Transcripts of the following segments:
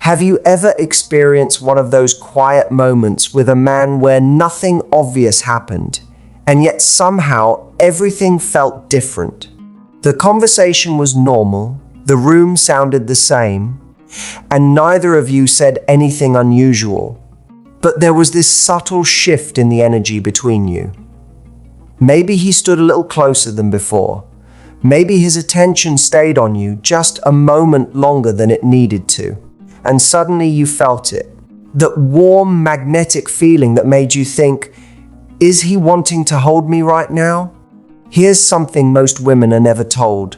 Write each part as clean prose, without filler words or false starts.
Have you ever experienced one of those quiet moments with a man where nothing obvious happened, and yet somehow everything felt different? The conversation was normal, the room sounded the same, and neither of you said anything unusual. But there was this subtle shift in the energy between you. Maybe he stood a little closer than before. Maybe his attention stayed on you just a moment longer than it needed to. And suddenly you felt it. That warm, magnetic feeling that made you think, is he wanting to hold me right now? Here's something most women are never told.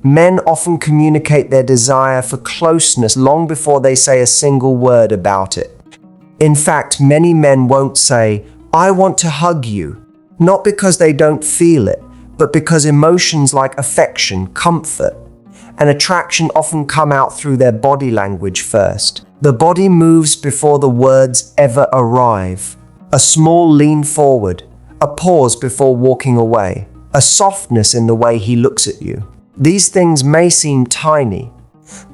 Men often communicate their desire for closeness long before they say a single word about it. In fact, many men won't say, I want to hug you, not because they don't feel it, but because emotions like affection, comfort, and attraction often come out through their body language first. The body moves before the words ever arrive. A small lean forward, a pause before walking away, a softness in the way he looks at you. These things may seem tiny,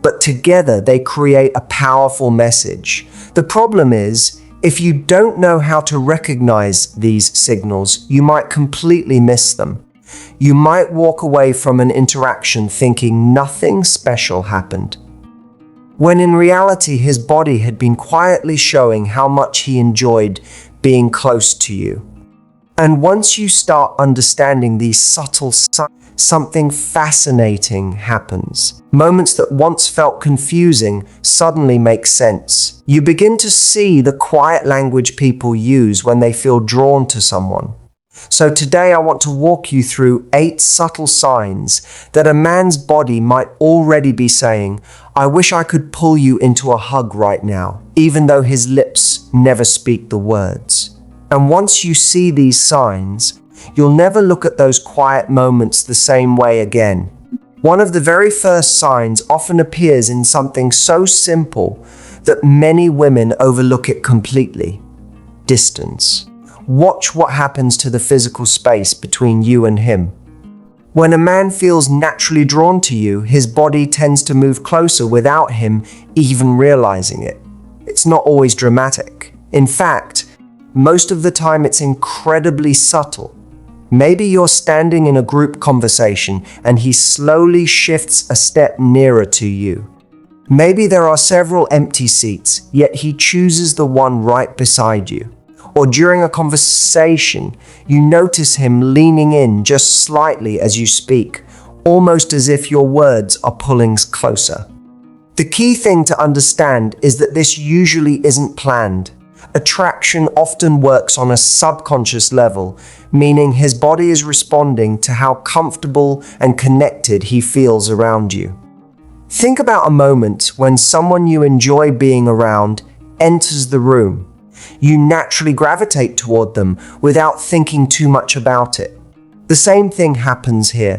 but together they create a powerful message. The problem is, if you don't know how to recognize these signals, you might completely miss them. You might walk away from an interaction thinking nothing special happened, when in reality his body had been quietly showing how much he enjoyed being close to you. And once you start understanding these subtle signs, something fascinating happens. Moments that once felt confusing suddenly make sense. You begin to see the quiet language people use when they feel drawn to someone. So today I want to walk you through 8 subtle signs that a man's body might already be saying, I wish I could pull you into a hug right now, even though his lips never speak the words. And once you see these signs, you'll never look at those quiet moments the same way again. One of the very first signs often appears in something so simple that many women overlook it completely. Distance. Watch what happens to the physical space between you and him. When a man feels naturally drawn to you, his body tends to move closer without him even realizing it. It's not always dramatic. In fact, most of the time it's incredibly subtle. Maybe you're standing in a group conversation and he slowly shifts a step nearer to you. Maybe there are several empty seats, yet he chooses the one right beside you. Or during a conversation, you notice him leaning in just slightly as you speak, almost as if your words are pulling closer. The key thing to understand is that this usually isn't planned. Attraction often works on a subconscious level, meaning his body is responding to how comfortable and connected he feels around you. Think about a moment when someone you enjoy being around enters the room. You naturally gravitate toward them without thinking too much about it. The same thing happens here.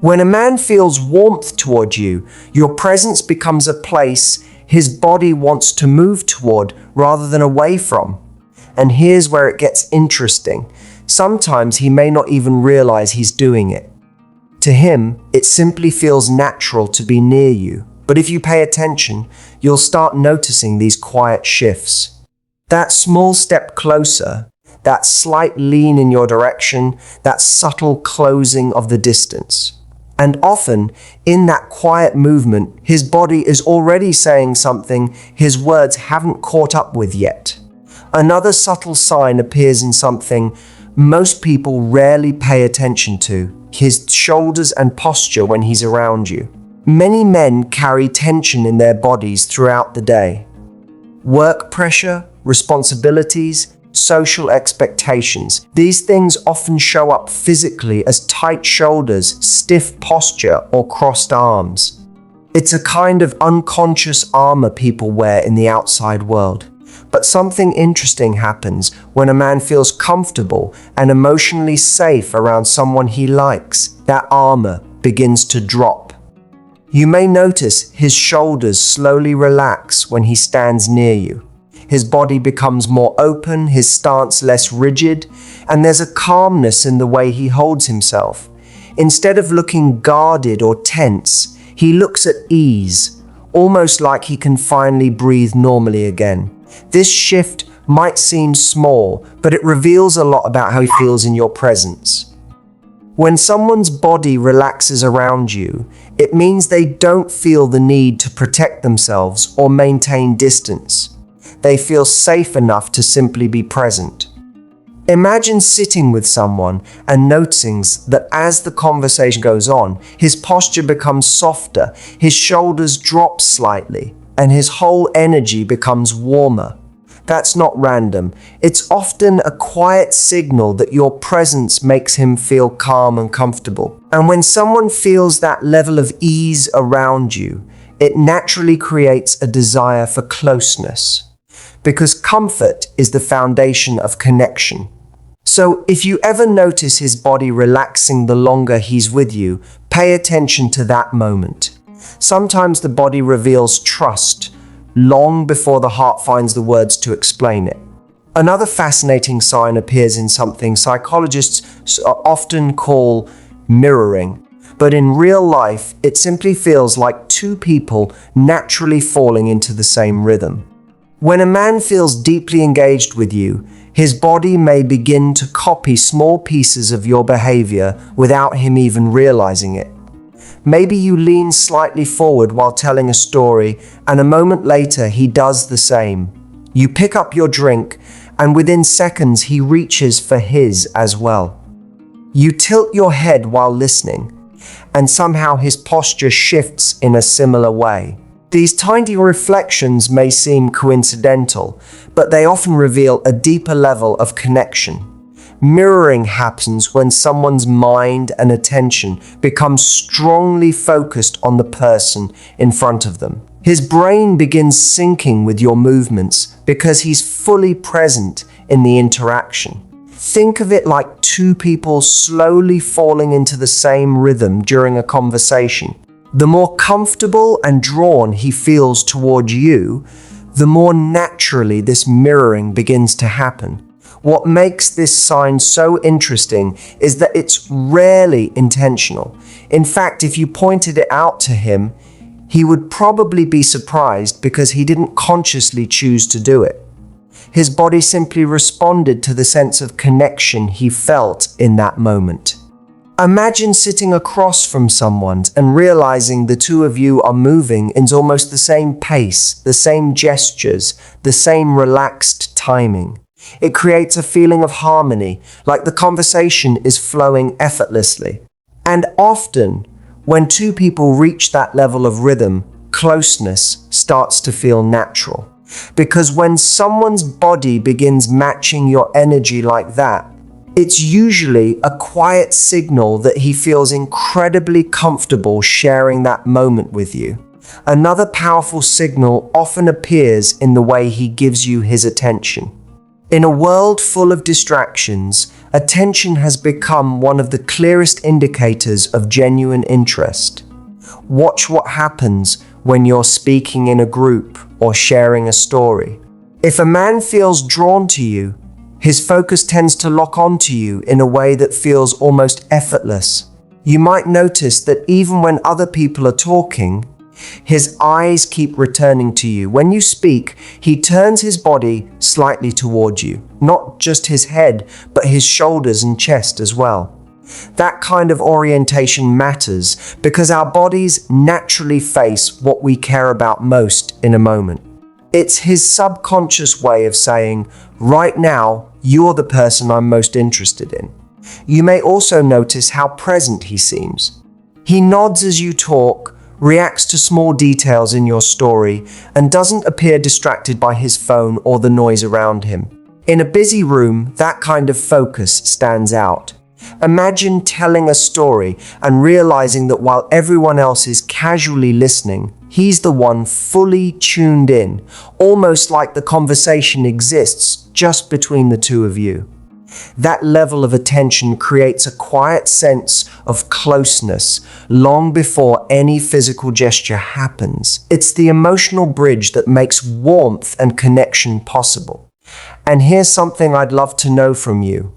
When a man feels warmth toward you, your presence becomes a place his body wants to move toward rather than away from. And here's where it gets interesting. Sometimes he may not even realize he's doing it. To him, it simply feels natural to be near you. But if you pay attention, you'll start noticing these quiet shifts. That small step closer, that slight lean in your direction, that subtle closing of the distance. And often, in that quiet movement, his body is already saying something his words haven't caught up with yet. Another subtle sign appears in something most people rarely pay attention to: his shoulders and posture when he's around you. Many men carry tension in their bodies throughout the day. Work pressure, responsibilities, social expectations. These things often show up physically as tight shoulders, stiff posture, or crossed arms. It's a kind of unconscious armor people wear in the outside world. But something interesting happens when a man feels comfortable and emotionally safe around someone he likes. That armor begins to drop. You may notice his shoulders slowly relax when he stands near you. His body becomes more open, his stance less rigid, and there's a calmness in the way he holds himself. Instead of looking guarded or tense, he looks at ease, almost like he can finally breathe normally again. This shift might seem small, but it reveals a lot about how he feels in your presence. When someone's body relaxes around you, it means they don't feel the need to protect themselves or maintain distance. They feel safe enough to simply be present. Imagine sitting with someone and noticing that as the conversation goes on, his posture becomes softer, his shoulders drop slightly, and his whole energy becomes warmer. That's not random. It's often a quiet signal that your presence makes him feel calm and comfortable. And when someone feels that level of ease around you, it naturally creates a desire for closeness. Because comfort is the foundation of connection. So if you ever notice his body relaxing the longer he's with you, pay attention to that moment. Sometimes the body reveals trust, long before the heart finds the words to explain it. Another fascinating sign appears in something psychologists often call mirroring, but in real life, it simply feels like two people naturally falling into the same rhythm. When a man feels deeply engaged with you, his body may begin to copy small pieces of your behavior without him even realizing it. Maybe you lean slightly forward while telling a story, and a moment later he does the same. You pick up your drink, and within seconds he reaches for his as well. You tilt your head while listening, and somehow his posture shifts in a similar way. These tiny reflections may seem coincidental, but they often reveal a deeper level of connection. Mirroring happens when someone's mind and attention become strongly focused on the person in front of them. His brain begins syncing with your movements because he's fully present in the interaction. Think of it like two people slowly falling into the same rhythm during a conversation. The more comfortable and drawn he feels toward you, the more naturally this mirroring begins to happen. What makes this sign so interesting is that it's rarely intentional. In fact, if you pointed it out to him, he would probably be surprised because he didn't consciously choose to do it. His body simply responded to the sense of connection he felt in that moment. Imagine sitting across from someone and realizing the two of you are moving in almost the same pace, the same gestures, the same relaxed timing. It creates a feeling of harmony, like the conversation is flowing effortlessly. And often, when two people reach that level of rhythm, closeness starts to feel natural. Because when someone's body begins matching your energy like that, it's usually a quiet signal that he feels incredibly comfortable sharing that moment with you. Another powerful signal often appears in the way he gives you his attention. In a world full of distractions, attention has become one of the clearest indicators of genuine interest. Watch what happens when you're speaking in a group or sharing a story. If a man feels drawn to you, his focus tends to lock onto you in a way that feels almost effortless. You might notice that even when other people are talking, his eyes keep returning to you. When you speak, he turns his body slightly toward you, not just his head, but his shoulders and chest as well. That kind of orientation matters because our bodies naturally face what we care about most in a moment. It's his subconscious way of saying, right now, you're the person I'm most interested in. You may also notice how present he seems. He nods as you talk, reacts to small details in your story, and doesn't appear distracted by his phone or the noise around him. In a busy room, that kind of focus stands out. Imagine telling a story and realizing that while everyone else is casually listening, he's the one fully tuned in, almost like the conversation exists just between the two of you. That level of attention creates a quiet sense of closeness long before any physical gesture happens. It's the emotional bridge that makes warmth and connection possible. And here's something I'd love to know from you.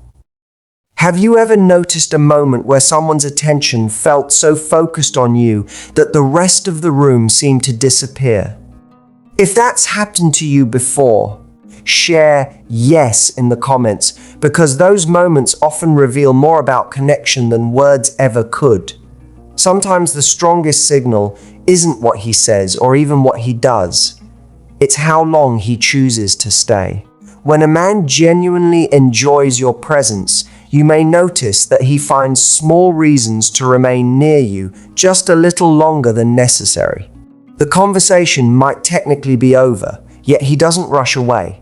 Have you ever noticed a moment where someone's attention felt so focused on you that the rest of the room seemed to disappear? If that's happened to you before, share yes in the comments, because those moments often reveal more about connection than words ever could. Sometimes the strongest signal isn't what he says or even what he does. It's how long he chooses to stay. When a man genuinely enjoys your presence, you may notice that he finds small reasons to remain near you just a little longer than necessary. The conversation might technically be over, yet he doesn't rush away.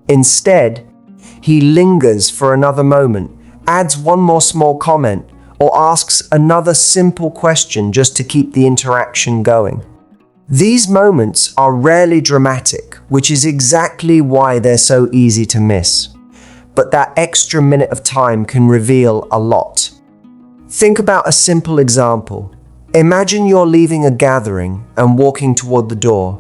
Instead, he lingers for another moment, adds one more small comment, or asks another simple question just to keep the interaction going. These moments are rarely dramatic, which is exactly why they're so easy to miss. But that extra minute of time can reveal a lot. Think about a simple example. Imagine you're leaving a gathering and walking toward the door.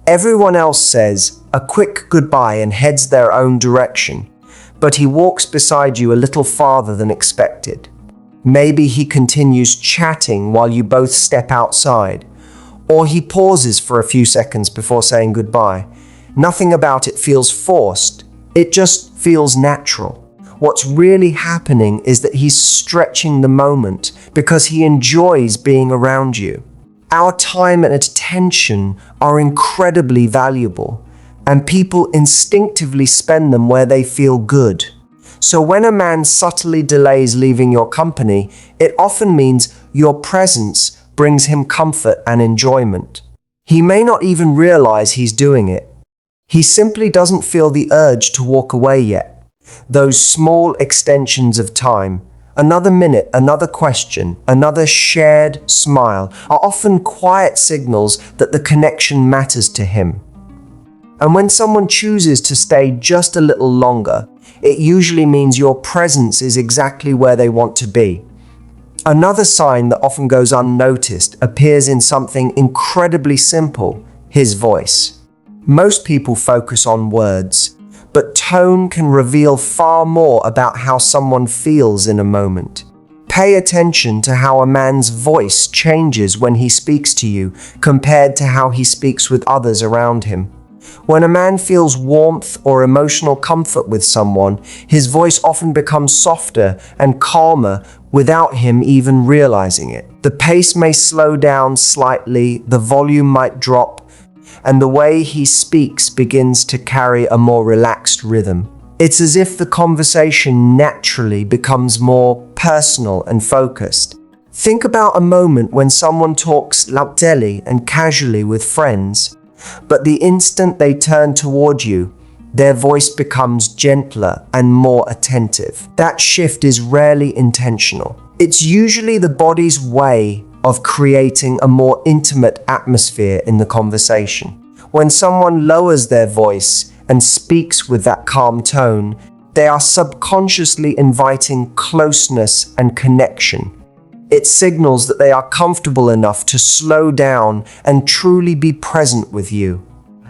Everyone else says a quick goodbye and heads their own direction, but he walks beside you a little farther than expected. Maybe he continues chatting while you both step outside, or he pauses for a few seconds before saying goodbye. Nothing about it feels forced, it just feels natural. What's really happening is that he's stretching the moment because he enjoys being around you. Our time and attention are incredibly valuable, and people instinctively spend them where they feel good. So when a man subtly delays leaving your company, it often means your presence brings him comfort and enjoyment. He may not even realize he's doing it. He simply doesn't feel the urge to walk away yet. Those small extensions of time, another minute, another question, another shared smile, are often quiet signals that the connection matters to him. And when someone chooses to stay just a little longer, it usually means your presence is exactly where they want to be. Another sign that often goes unnoticed appears in something incredibly simple: his voice. Most people focus on words, but tone can reveal far more about how someone feels in a moment. Pay attention to how a man's voice changes when he speaks to you compared to how he speaks with others around him. When a man feels warmth or emotional comfort with someone, his voice often becomes softer and calmer without him even realizing it. The pace may slow down slightly, the volume might drop, and the way he speaks begins to carry a more relaxed rhythm. It's as if the conversation naturally becomes more personal and focused. Think about a moment when someone talks loudly and casually with friends, but the instant they turn toward you, their voice becomes gentler and more attentive. That shift is rarely intentional. It's usually the body's way of creating a more intimate atmosphere in the conversation. When someone lowers their voice and speaks with that calm tone, they are subconsciously inviting closeness and connection. It signals that they are comfortable enough to slow down and truly be present with you.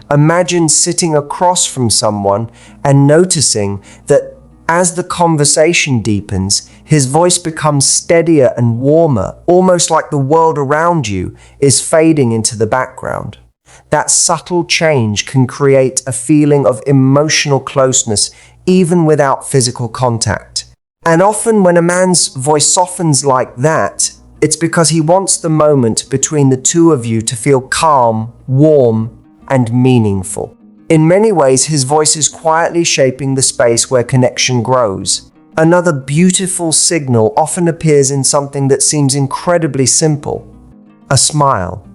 Imagine sitting across from someone and noticing that as the conversation deepens, his voice becomes steadier and warmer, almost like the world around you is fading into the background. That subtle change can create a feeling of emotional closeness even without physical contact. And often when a man's voice softens like that, it's because he wants the moment between the two of you to feel calm, warm, and meaningful. In many ways, his voice is quietly shaping the space where connection grows. Another beautiful signal often appears in something that seems incredibly simple: a smile.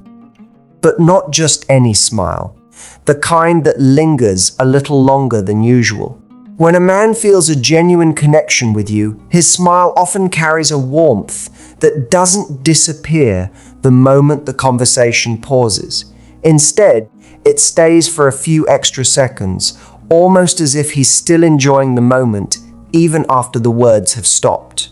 But not just any smile, the kind that lingers a little longer than usual. When a man feels a genuine connection with you, his smile often carries a warmth that doesn't disappear the moment the conversation pauses. Instead, it stays for a few extra seconds, almost as if he's still enjoying the moment, even after the words have stopped.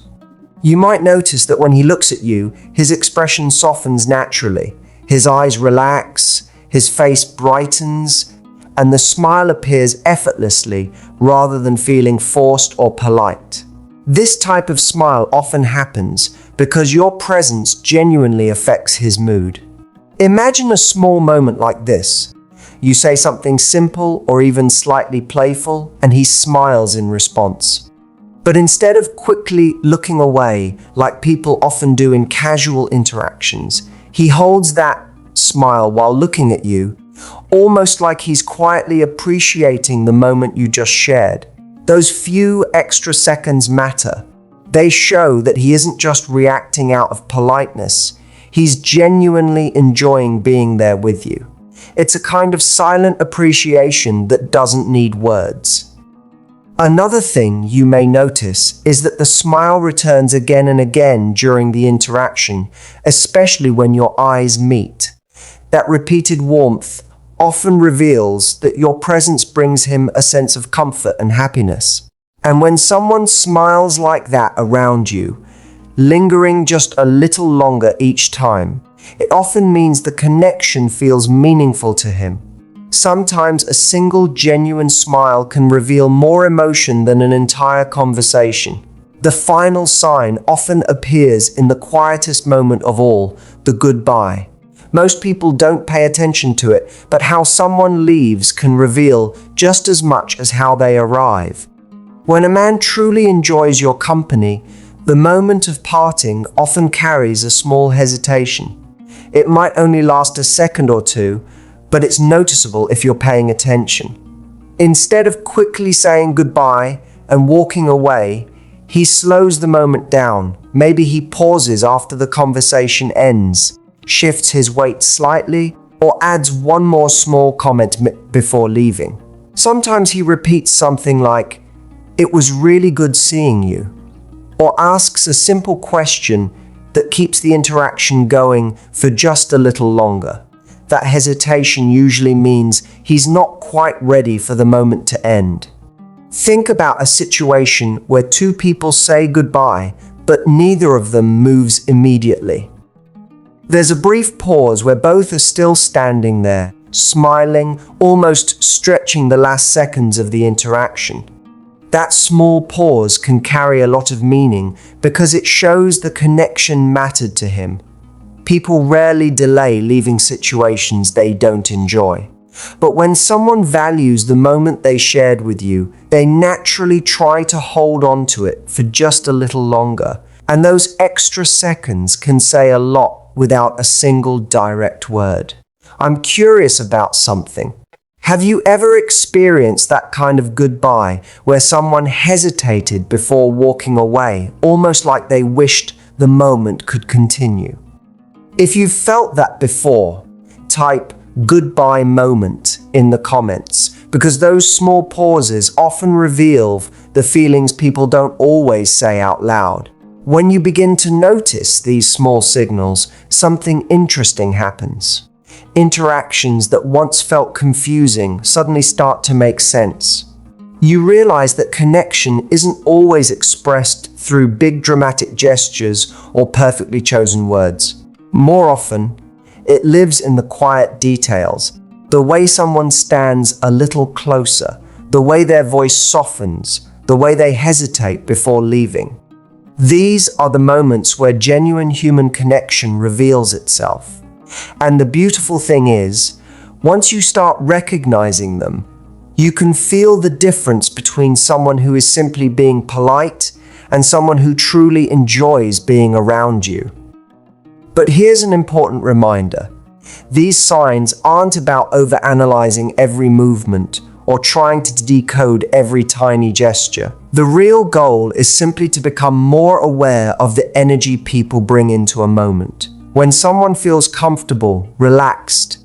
You might notice that when he looks at you, his expression softens naturally. His eyes relax, his face brightens, and the smile appears effortlessly rather than feeling forced or polite. This type of smile often happens because your presence genuinely affects his mood. Imagine a small moment like this. You say something simple or even slightly playful, and he smiles in response. But instead of quickly looking away, like people often do in casual interactions, he holds that smile while looking at you, almost like he's quietly appreciating the moment you just shared. Those few extra seconds matter. They show that he isn't just reacting out of politeness. He's genuinely enjoying being there with you. It's a kind of silent appreciation that doesn't need words. Another thing you may notice is that the smile returns again and again during the interaction, especially when your eyes meet. That repeated warmth often reveals that your presence brings him a sense of comfort and happiness. And when someone smiles like that around you, lingering just a little longer each time, it often means the connection feels meaningful to him. Sometimes a single genuine smile can reveal more emotion than an entire conversation. The final sign often appears in the quietest moment of all, the goodbye. Most people don't pay attention to it, but how someone leaves can reveal just as much as how they arrive. When a man truly enjoys your company, the moment of parting often carries a small hesitation. It might only last a second or two, but it's noticeable if you're paying attention. Instead of quickly saying goodbye and walking away, he slows the moment down. Maybe he pauses after the conversation ends, shifts his weight slightly, or adds one more small comment before leaving. Sometimes he repeats something like, "It was really good seeing you," or asks a simple question that keeps the interaction going for just a little longer. That hesitation usually means he's not quite ready for the moment to end. Think about a situation where two people say goodbye, but neither of them moves immediately. There's a brief pause where both are still standing there, smiling, almost stretching the last seconds of the interaction. That small pause can carry a lot of meaning because it shows the connection mattered to him. People rarely delay leaving situations they don't enjoy. But when someone values the moment they shared with you, they naturally try to hold on to it for just a little longer. And those extra seconds can say a lot without a single direct word. I'm curious about something. Have you ever experienced that kind of goodbye where someone hesitated before walking away, almost like they wished the moment could continue? If you've felt that before, type "goodbye moment" in the comments, because those small pauses often reveal the feelings people don't always say out loud. When you begin to notice these small signals, something interesting happens. Interactions that once felt confusing suddenly start to make sense. You realize that connection isn't always expressed through big dramatic gestures or perfectly chosen words. More often, it lives in the quiet details, the way someone stands a little closer, the way their voice softens, the way they hesitate before leaving. These are the moments where genuine human connection reveals itself. And the beautiful thing is, once you start recognizing them, you can feel the difference between someone who is simply being polite and someone who truly enjoys being around you. But here's an important reminder. These signs aren't about overanalyzing every movement or trying to decode every tiny gesture. The real goal is simply to become more aware of the energy people bring into a moment. When someone feels comfortable, relaxed,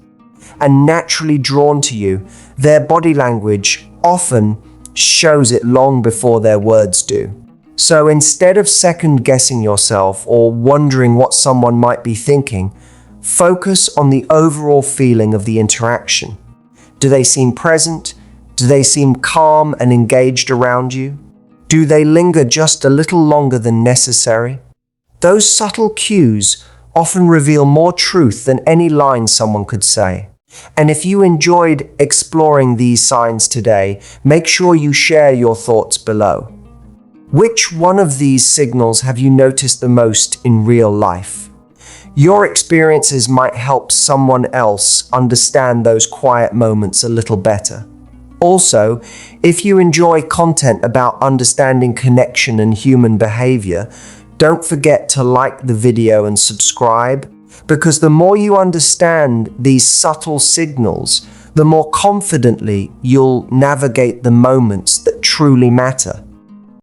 and naturally drawn to you, their body language often shows it long before their words do. So instead of second-guessing yourself or wondering what someone might be thinking, focus on the overall feeling of the interaction. Do they seem present? Do they seem calm and engaged around you? Do they linger just a little longer than necessary? Those subtle cues often reveal more truth than any line someone could say. And if you enjoyed exploring these signs today, make sure you share your thoughts below. Which one of these signals have you noticed the most in real life? Your experiences might help someone else understand those quiet moments a little better. Also, if you enjoy content about understanding connection and human behavior, don't forget to like the video and subscribe, because the more you understand these subtle signals, the more confidently you'll navigate the moments that truly matter.